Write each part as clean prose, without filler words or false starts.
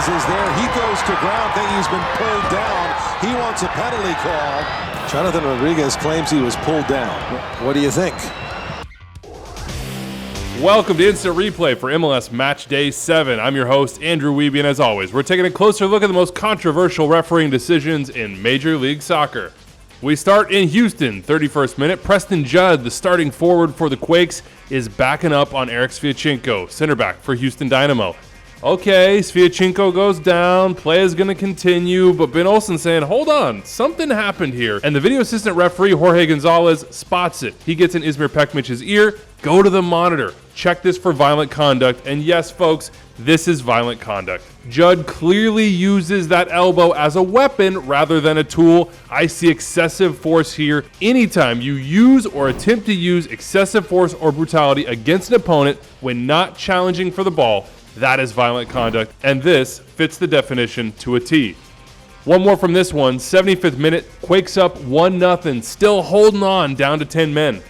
Rodriguez is there. He goes to ground, thinking he's been pulled down. He wants a penalty call. Jonathan Rodriguez claims he was pulled down. What do you think? Welcome to Instant Replay for MLS Matchday 7. I'm your host, Andrew Wiebe, and as always, we're taking a closer look at the most controversial refereeing decisions in Major League Soccer. We start in Houston, 31st minute. Preston Judd, the starting forward for the Quakes, is backing up on Eric Sviatchenko, center back for Houston Dynamo. Okay, Sviatchenko goes down, play is going to continue, but Ben Olsen saying, hold on, something happened here. And the video assistant referee, Jorge Gonzalez, spots it. He gets in Ismir Pekmich's ear, go to the monitor, check this for violent conduct, and yes, folks, this is violent conduct. Judd clearly uses that elbow as a weapon rather than a tool. I see excessive force here. Anytime you use or attempt to use excessive force or brutality against an opponent when not challenging for the ball, that is violent conduct, and this fits the definition to a T. One more from this one, 75th minute, Quakes up 1-0, still holding on down to 10 men.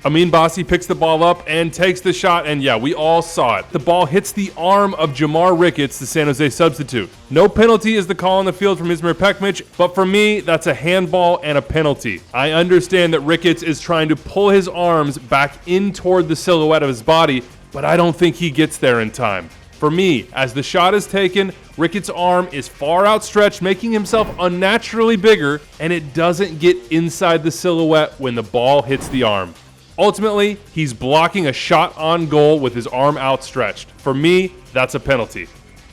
Amin Bassi picks the ball up and takes the shot, and yeah, we all saw it. The ball hits the arm of Jamar Ricketts, the San Jose substitute. No penalty is the call on the field from Ismir Pekmich, but for me, that's a handball and a penalty. I understand that Ricketts is trying to pull his arms back in toward the silhouette of his body, but I don't think he gets there in time. For me, as the shot is taken, Ricketts' arm is far outstretched, making himself unnaturally bigger, and it doesn't get inside the silhouette when the ball hits the arm. Ultimately, he's blocking a shot on goal with his arm outstretched. For me, that's a penalty.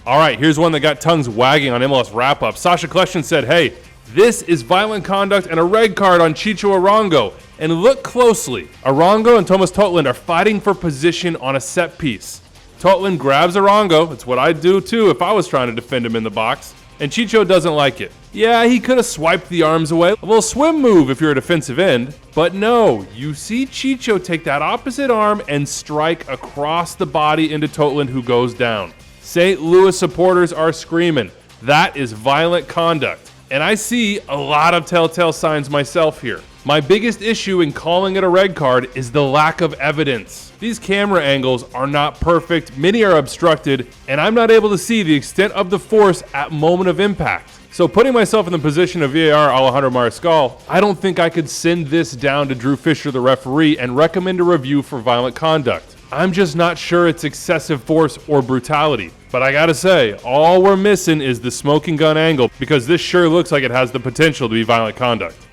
All right, here's one that got tongues wagging on MLS Wrap-Up. Sasha Kleshin said, hey, this is violent conduct and a red card on Chicho Arango. And look closely. Arango and Thomas Totland are fighting for position on a set piece. Totland grabs Arango. It's what I'd do too if I was trying to defend him in the box. And Chicho doesn't like it. Yeah, he could have swiped the arms away. A little swim move if you're a defensive end. But no, you see Chicho take that opposite arm and strike across the body into Totland, who goes down. St. Louis supporters are screaming. That is violent conduct. And I see a lot of telltale signs myself here. My biggest issue in calling it a red card is the lack of evidence. These camera angles are not perfect, many are obstructed, and I'm not able to see the extent of the force at moment of impact. So putting myself in the position of VAR Alejandro Mariscal, I don't think I could send this down to Drew Fisher, the referee, and recommend a review for violent conduct. I'm just not sure it's excessive force or brutality. But I gotta say, all we're missing is the smoking gun angle, because this sure looks like it has the potential to be violent conduct.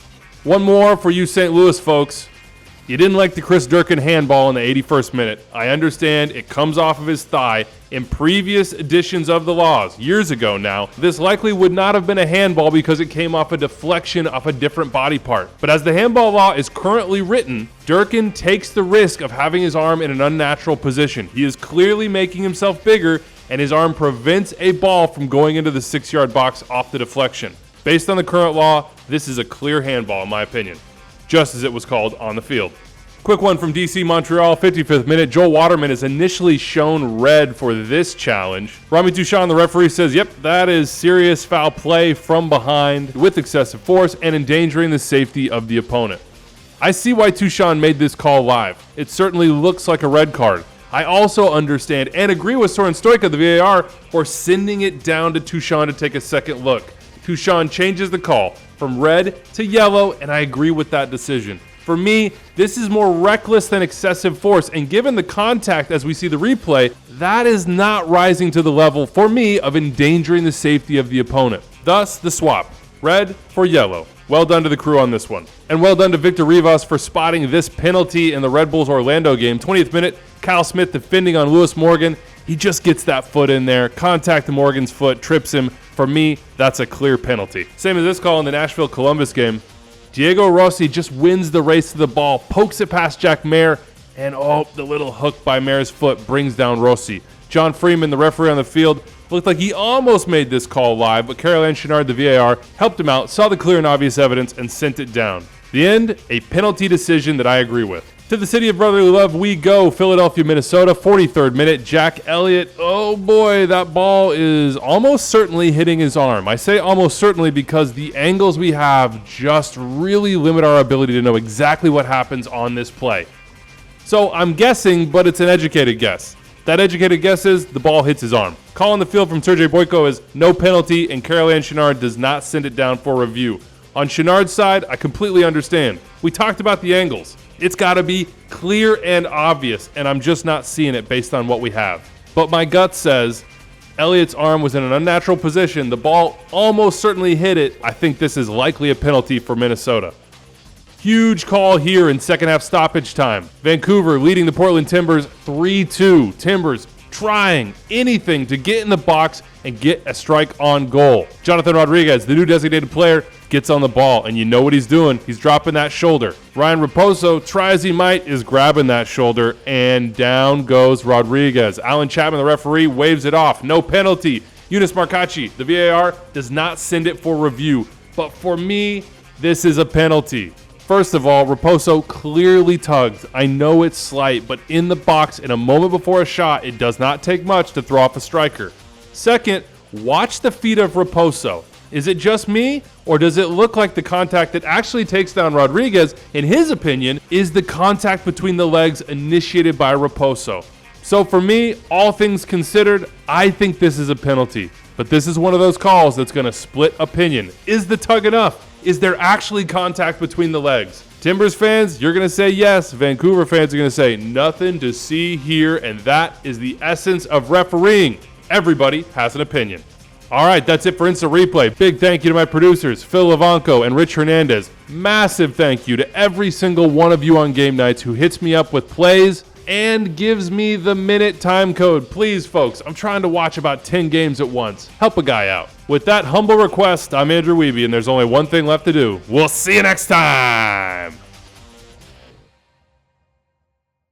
One more for you St. Louis folks. You didn't like the Chris Durkin handball in the 81st minute. I understand it comes off of his thigh. In previous editions of the laws, years ago now, this likely would not have been a handball because it came off a deflection off a different body part. But as the handball law is currently written, Durkin takes the risk of having his arm in an unnatural position. He is clearly making himself bigger, and his arm prevents a ball from going into the 6-yard box off the deflection. Based on the current law, this is a clear handball in my opinion, just as it was called on the field. Quick one from DC Montreal, 55th minute. Joel Waterman is initially shown red for this challenge. Rami Touchon, the referee, says, yep, that is serious foul play from behind with excessive force and endangering the safety of the opponent. I see why Touchon made this call live. It certainly looks like a red card. I also understand and agree with Soren Stoica, the VAR, for sending it down to Touchon to take a second look. Touchon changes the call from red to yellow, and I agree with that decision. For me, this is more reckless than excessive force, and given the contact as we see the replay, that is not rising to the level, for me, of endangering the safety of the opponent. Thus, the swap. Red for yellow. Well done to the crew on this one. And well done to Victor Rivas for spotting this penalty in the Red Bulls Orlando game. 20th minute, Kyle Smith defending on Lewis Morgan. He just gets that foot in there, contact to Morgan's foot, trips him. For me, that's a clear penalty. Same as this call in the Nashville-Columbus game. Diego Rossi just wins the race to the ball, pokes it past Jack Mayer, and the little hook by Mayer's foot brings down Rossi. John Freeman, the referee on the field, looked like he almost made this call live, but Caroline Chenard, the VAR, helped him out, saw the clear and obvious evidence, and sent it down. The end, a penalty decision that I agree with. To the city of brotherly love we go. Philadelphia, Minnesota, 43rd minute. Jack Elliott. Oh boy, that ball is almost certainly hitting his arm. I say almost certainly because the angles we have just really limit our ability to know exactly what happens on this play. So I'm guessing, but it's an educated guess. That educated guess is the ball hits his arm. Call on the field from Sergei Boyko is no penalty, and Caroline Chenard does not send it down for review. On Chenard's side, I completely understand. We talked about the angles. It's got to be clear and obvious, and I'm just not seeing it based on what we have. But my gut says Elliott's arm was in an unnatural position. The ball almost certainly hit it. I think this is likely a penalty for Minnesota. Huge call here in second half stoppage time. Vancouver leading the Portland Timbers 3-2. Timbers trying anything to get in the box and get a strike on goal. Jonathan Rodriguez, the new designated player, gets on the ball, and you know what he's doing. He's dropping that shoulder. Ryan Raposo, try as he might, is grabbing that shoulder, and down goes Rodriguez. Alan Chapman, the referee, waves it off. No penalty. Eunice Marcacci, the VAR, does not send it for review. But for me, this is a penalty. First of all, Raposo clearly tugged. I know it's slight, but in the box in a moment before a shot, it does not take much to throw off a striker. Second, watch the feet of Raposo. Is it just me, or does it look like the contact that actually takes down Rodriguez, in his opinion, is the contact between the legs initiated by Raposo? So for me, all things considered, I think this is a penalty. But this is one of those calls that's going to split opinion. Is the tug enough? Is there actually contact between the legs? Timbers fans, you're going to say yes. Vancouver fans are going to say nothing to see here, and that is the essence of refereeing. Everybody has an opinion. All right, that's it for Instant Replay. Big thank you to my producers, Phil Levanco and Rich Hernandez. Massive thank you to every single one of you on game nights who hits me up with plays and gives me the minute time code. Please, folks, I'm trying to watch about 10 games at once. Help a guy out. With that humble request, I'm Andrew Wiebe, and there's only one thing left to do. We'll see you next time.